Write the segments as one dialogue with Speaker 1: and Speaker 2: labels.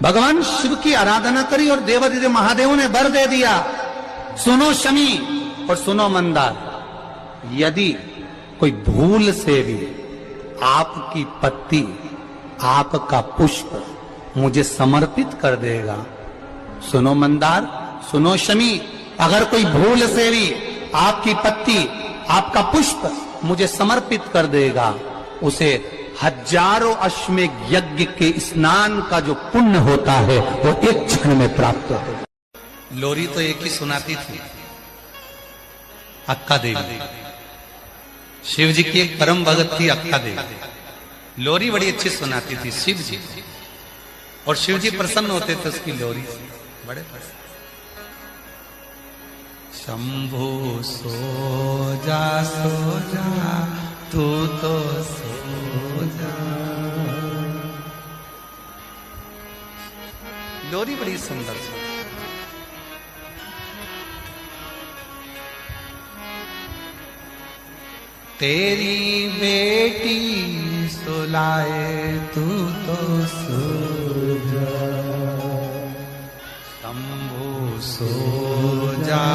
Speaker 1: भगवान शिव की आराधना करी और देवादिदेव महादेव ने वर दे दिया। सुनो शमी और सुनो मंदार, यदि कोई भूल से भी आपकी पत्ती, आपका पुष्प मुझे समर्पित कर देगा, सुनो मंदार, सुनो शमी, अगर कोई भूल से भी आपकी पत्ती, आपका पुष्प मुझे समर्पित कर देगा, उसे हजारों अश्वमेध यज्ञ के स्नान का जो पुण्य होता है वो एक क्षण में प्राप्त होगा। लोरी तो एक ही सुनाती थी, अक्का देवी। शिव जी की एक परम भगत थी अक्का देवी। लोरी बड़ी अच्छी सुनाती थी शिव जी, और शिव जी प्रसन्न होते थे उसकी लोरी से, बड़े प्रसन्न। शंभु सो जा तू तो सो जा। लोरी बड़ी सुंदर सी। तेरी बेटी सुलाए तू तो सो जा, शंभु सो जा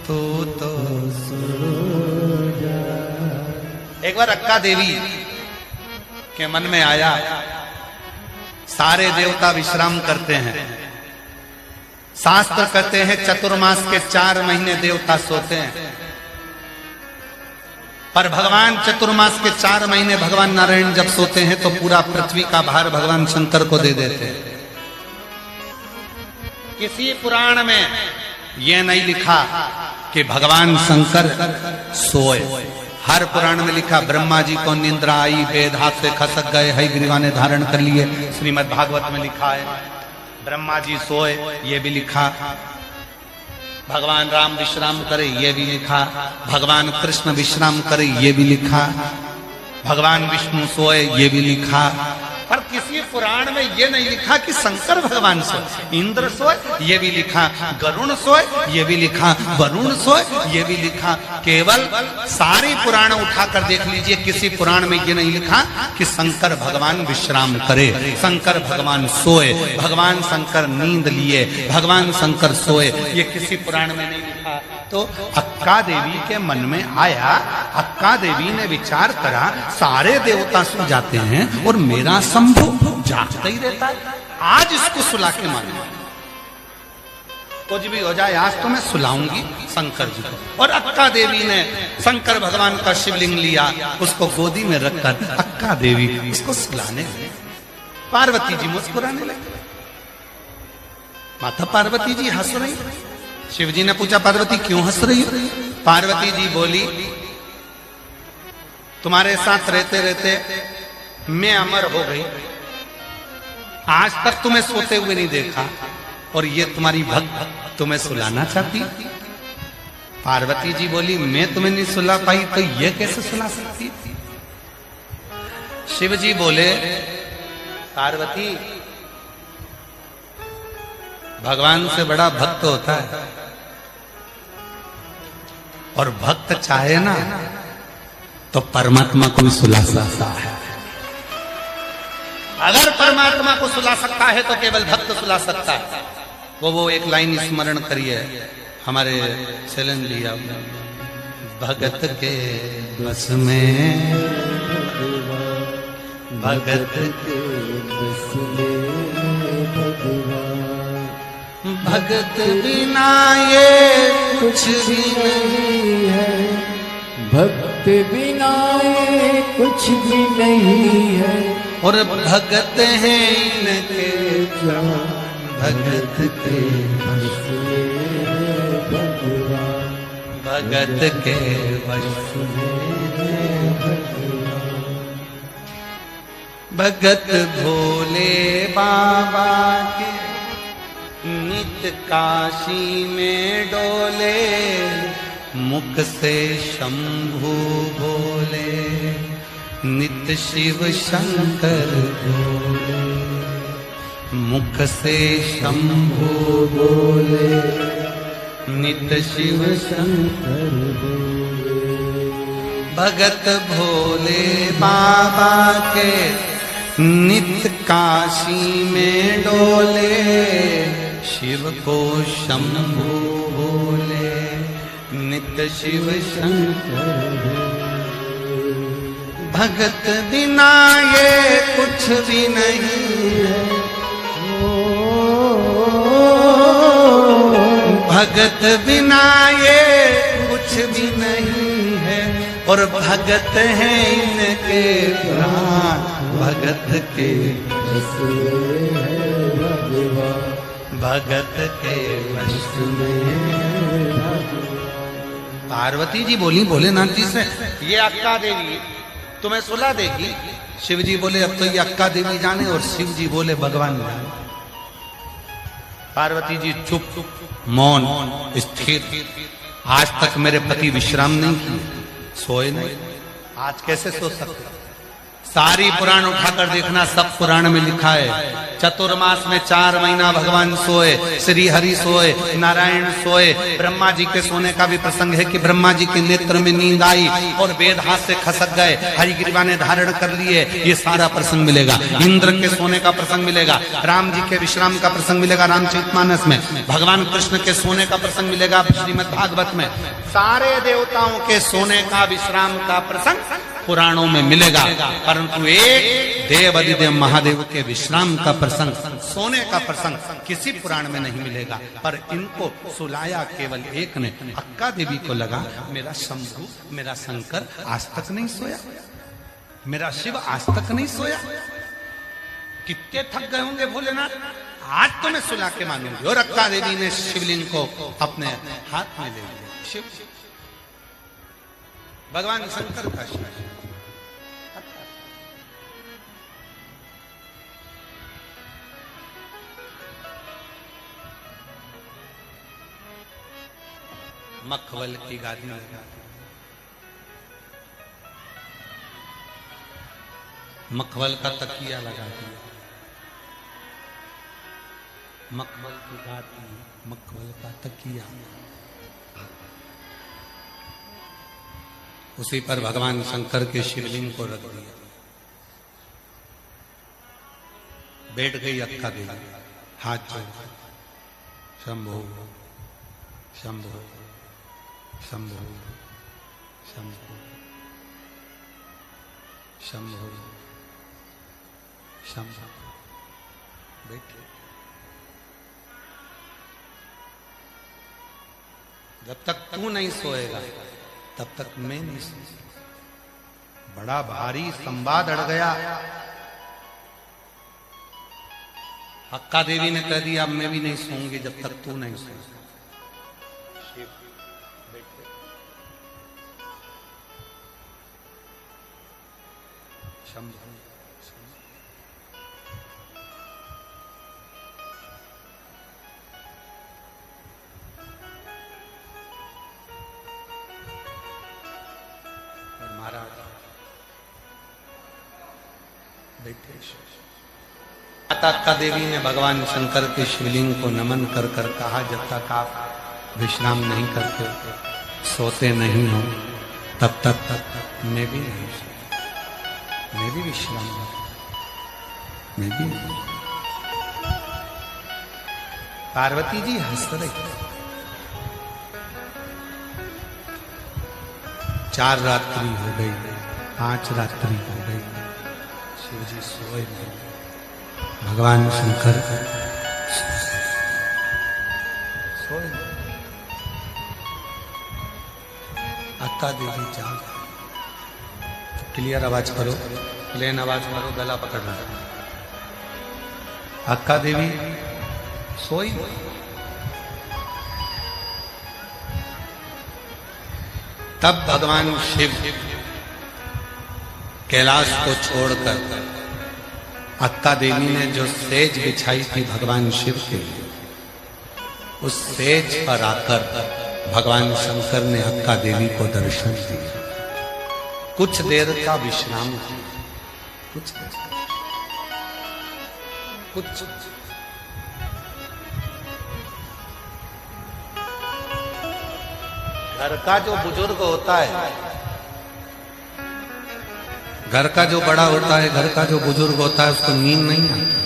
Speaker 1: तू तो सो जा। एक बार अक्का देवी के मन में आया, सारे देवता विश्राम करते हैं, शास्त्र कहते हैं चतुर्मास के 4 महीने देवता सोते हैं, पर भगवान चतुर्मास के 4 महीने भगवान नारायण जब सोते हैं तो पूरा पृथ्वी का भार भगवान शंकर को दे देते हैं। किसी पुराण में यह नहीं लिखा कि भगवान शंकर सोए। हर पुराण में लिखा ब्रह्मा जी को निंद्रा आई, वेद हाथ से खसक गए, हई ग्रीवा ने धारण कर लिए। श्रीमद् भागवत में लिखा है ब्रह्मा जी सोए, ये भी लिखा। भगवान राम विश्राम करे, ये भी लिखा। भगवान कृष्ण विश्राम करे, ये भी लिखा। भगवान विष्णु सोए, ये भी लिखा। पर किसी पुराण में ये नहीं लिखा कि शंकर भगवान सोए। इंद्र सोए, ये भी लिखा। गरुण सोए, ये भी लिखा। वरुण सोए, ये भी लिखा। केवल सारे पुराण उठाकर देख लीजिए, किसी पुराण में ये नहीं लिखा कि शंकर भगवान विश्राम करे, शंकर भगवान सोए, भगवान शंकर नींद लिए, भगवान शंकर सोए, ये किसी पुराण में नहीं लिखा। तो अक्का देवी के मन में आया, अक्का देवी ने विचार करा, सारे देवता सो जाते हैं और मेरा शंभु जागता ही रहता है, आज इसको सुला के मारूंगा। कुछ भी हो जाए आज तो मैं सुलाऊंगी शंकर जी को। और अक्का देवी ने शंकर भगवान का शिवलिंग लिया, उसको गोदी में रखकर अक्का देवी उसको सुलाने लगी। पार्वती जी मुस्कुराने लगी। माता पार्वती जी हंस रही। शिव जी ने पूछा पार्वती क्यों हंस रही हो? पार्वती जी बोली तुम्हारे साथ रहते रहते मैं अमर हो गई, आज तक तुम्हें सोते हुए नहीं देखा, और ये तुम्हारी भक्त तुम्हें सुलाना चाहती। पार्वती जी बोली मैं तुम्हें नहीं सुला पाई तो ये कैसे सुला सकती? शिव जी बोले पार्वती भगवान से बड़ा भक्त होता है, और भक्त चाहे ना तो परमात्मा को भी सुला सकता है। अगर परमात्मा को सुला सकता है तो केवल भक्त सुला सकता है। वो एक लाइन स्मरण करिए हमारे चलन लिया, भगत के बस में, भगत के बस में भगत बिना ये कुछ भी नहीं है,
Speaker 2: भक्त बिना ये कुछ भी नहीं है,
Speaker 1: और भगत है इनके जान, भगत के
Speaker 2: बस में भगवान,
Speaker 1: भगत के बस में भगत भोले बाबा के नित काशी में डोले, मुख से शंभु बोले, नित शिव शंकर बोले, मुख से शंभु बोले, नित शिव शंकर बोले। भगत भोले बाबा के नित काशी में डोले, शिव को शंभु बोले, नित्य शिव शंकर। भगत बिना ये कुछ भी नहीं है, भगत बिना ये कुछ भी नहीं है, और भगत हैं इनके प्राण, भगत के भगत के वश में। पार्वती जी बोली भोलेनाथ जी से, ये अक्का देवी तुम्हें सुला देगी। शिव जी बोले अब तो ये अक्का देवी जाने, और शिव जी बोले भगवान जाने। पार्वती जी चुप मौन स्थिर। आज तक मेरे पति विश्राम नहीं किए, सोए नहीं, आज कैसे सो सकते? सारी पुराण उठाकर देखना, सब पुराण में लिखा है। चतुर्मास में 4 महीना भगवान सोए, श्री हरि सोए, नारायण सोए। ब्रह्मा जी के सोने का भी प्रसंग है कि ब्रह्मा जी के नेत्र में नींद आई और वेद हाथ से खसक गए, हरिग्रीवा ने धारण कर लिए। ये सारा प्रसंग मिलेगा। इंद्र के सोने का प्रसंग मिलेगा, राम जी के विश्राम का प्रसंग मिलेगा रामचरितमानस में, भगवान कृष्ण के सोने का प्रसंग मिलेगा श्रीमद् भागवत में। सारे देवताओं के सोने का विश्राम का प्रसंग पुराणों में मिलेगा, परंतु एक देव अधिदेव महादेव के विश्राम का प्रसंग, सोने का प्रसंग किसी पुराण में नहीं मिलेगा। पर इनको सुलाया केवल एक ने। अक्का देवी को लगा मेरा शंभु, मेरा शंकर आज तक नहीं सोया, मेरा शिव आज तक नहीं सोया। कितने थक गए होंगे भोलेनाथ, आज तो मैं सुला के मानूंगी। और अक्का देवी ने शिवलिंग को अपने हाथ में ले लिया। शिव भगवान शंकर का शिव, मखवल की गादी लगा, मखवल का तकिया लगा दिया, मखवल की गादी, मखवल का तकिया, उसी पर भगवान शंकर के शिवलिंग को रख दिया। बैठ गई अक्का देवी, हाथ जोड़, शंभो शंभो शंभो शंभो शंभो शंभो। बैठे। जब तक तू नहीं सोएगा तब तक मैं नहीं सो सकता। बड़ा भारी संवाद अड़ गया। अक्का देवी ने कह दिया अब मैं भी नहीं सोऊंगी जब तक तू नहीं सोएगा। शंभु महाराज बैठे। माता अक्का देवी ने भगवान शंकर के शिवलिंग को नमन कर कर कहा जब तक आप विश्राम नहीं करते, सोते नहीं हो, तब तक मैं भी नहीं सोता, मैं भी विश्राम, मैं भी। पार्वती जी हंस रही। 4 रात्रि हो गई, 5 रात्रि हो गई, शिव जी सोए नहीं। भगवान शंकर सोए नहीं। अक्का देवी जाग। क्लियर आवाज करो, प्लेन आवाज करो, गला पकड़ना। अक्का देवी सोई। तब भगवान शिव कैलाश को छोड़कर अक्का देवी ने जो सेज बिछाई थी भगवान शिव के लिए, उस सेज पर आकर भगवान शंकर ने अक्का देवी को दर्शन दिया। कुछ देर का विश्राम किया, कुछ घर का जो बुजुर्ग होता है, घर का जो बड़ा होता है, घर का जो बुजुर्ग होता है, उसको नींद नहीं आती।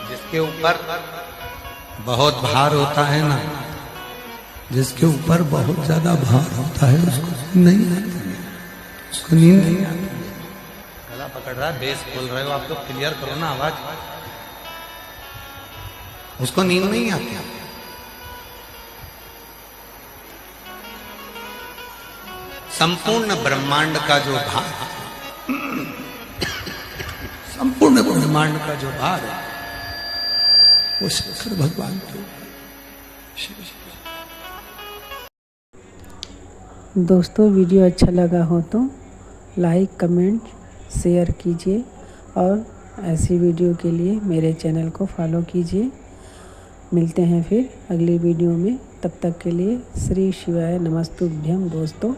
Speaker 1: जिसके ऊपर बहुत भार होता है ना, जिसके ऊपर बहुत ज्यादा भार होता है, उसको नहीं आती, उसको नींद नहीं आती। गला पकड़ रहा है, बेस खोल रहे हो आप लोग, क्लियर करो ना आवाज। उसको नींद नहीं आती। संपूर्ण ब्रह्मांड का जो भार, संपूर्ण ब्रह्मांड का जो भार है वो शंकर भगवान के ऊपर।
Speaker 3: दोस्तों वीडियो अच्छा लगा हो तो लाइक कमेंट शेयर कीजिए और ऐसी वीडियो के लिए मेरे चैनल को फॉलो कीजिए। मिलते हैं फिर अगली वीडियो में, तब तक के लिए श्री शिवाय नमस्तुभ्यम दोस्तों।